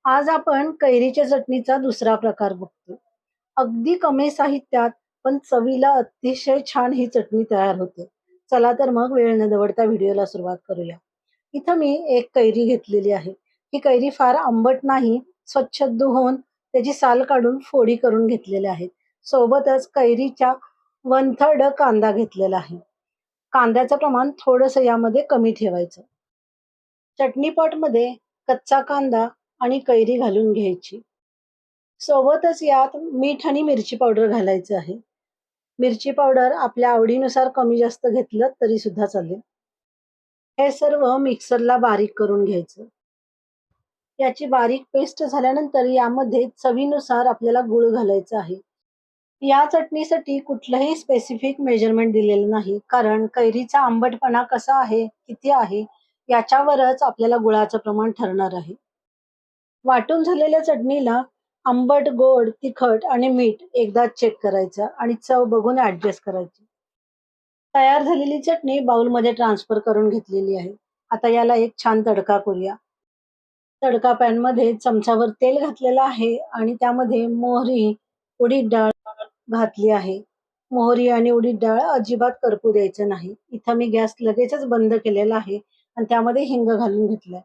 आज आपण कैरीच्या चटणीचा दुसरा प्रकार बघतो. अगदी कमी साहित्यात पण चवीला अतिशय छान ही चटणी तयार होते. चला तर मग वेळ न दवडता व्हिडिओला सुरुवात करूया. इथं मी एक कैरी घेतलेली आहे. ही कैरी फार आंबट नाही, स्वच्छ धुवून त्याची साल काढून फोडी करून घेतलेल्या आहेत. सोबतच कैरीच्या 1/3 कांदा घेतलेला आहे. कांद्याचं प्रमाण थोडंसं यामध्ये कमी ठेवायचं. चटणी पॉटमध्ये कच्चा कांदा आणि कैरी घालून घ्यायची. सोबतच यात मीठ आणि मिरची पावडर घालायचं आहे. मिरची पावडर आपल्या आवडीनुसार कमी जास्त घेतलं तरी सुद्धा चालेल. हे सर्व मिक्सरला बारीक करून घ्यायचं. याची बारीक पेस्ट झाल्यानंतर यामध्ये चवीनुसार आपल्याला गूळ घालायचा आहे. या चटणीसाठी कुठलंही स्पेसिफिक मेजरमेंट दिलेलं नाही, कारण कैरीचा आंबटपणा कसा आहे, किती आहे याच्यावरच आपल्याला गुळाचं प्रमाण ठरणार आहे. वाटून झालेल्या चटणीला आंबट, गोड, तिखट आणि मीठ एकदा चेक करायचं आणि चव बघून ऍडजस्ट करायची. तयार झालेली चटणी बाउलमध्ये ट्रान्सफर करून घेतलेली आहे. आता याला एक छान तडका करूया. तडका पॅनमध्ये चमचाभर तेल घातलेलं आहे आणि त्यामध्ये मोहरी, उडीद डाळ घातली आहे. मोहरी आणि उडीद डाळ अजिबात करपू द्यायचं नाही. इथं मी गॅस लगेचच बंद केलेला आहे आणि त्यामध्ये हिंग घालून घेतलाय.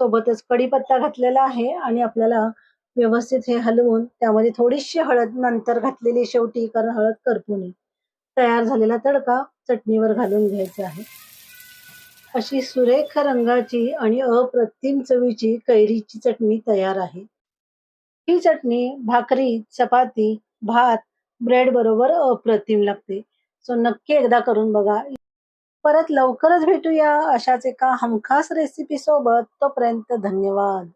सोबतच कढीपत्ता घातलेला आहे आणि आपल्याला व्यवस्थित हे हलवून त्यामध्ये थोडीशी हळद नंतर घातलेली शेवटी, कारण हळद करपू नये. तयार झालेला तडका चटणीवर घालून घ्यायचा आहे. अशी सुरेख रंगाची आणि अप्रतिम चवीची कैरीची चटणी तयार आहे. ही चटणी भाकरी, चपाती, भात, ब्रेड बरोबर अप्रतिम लागते. सो नक्की एकदा करून बघा. परत लवकरच भेटूया अशाच एका हमखास रेसिपी सोबत. तोपर्यंत धन्यवाद.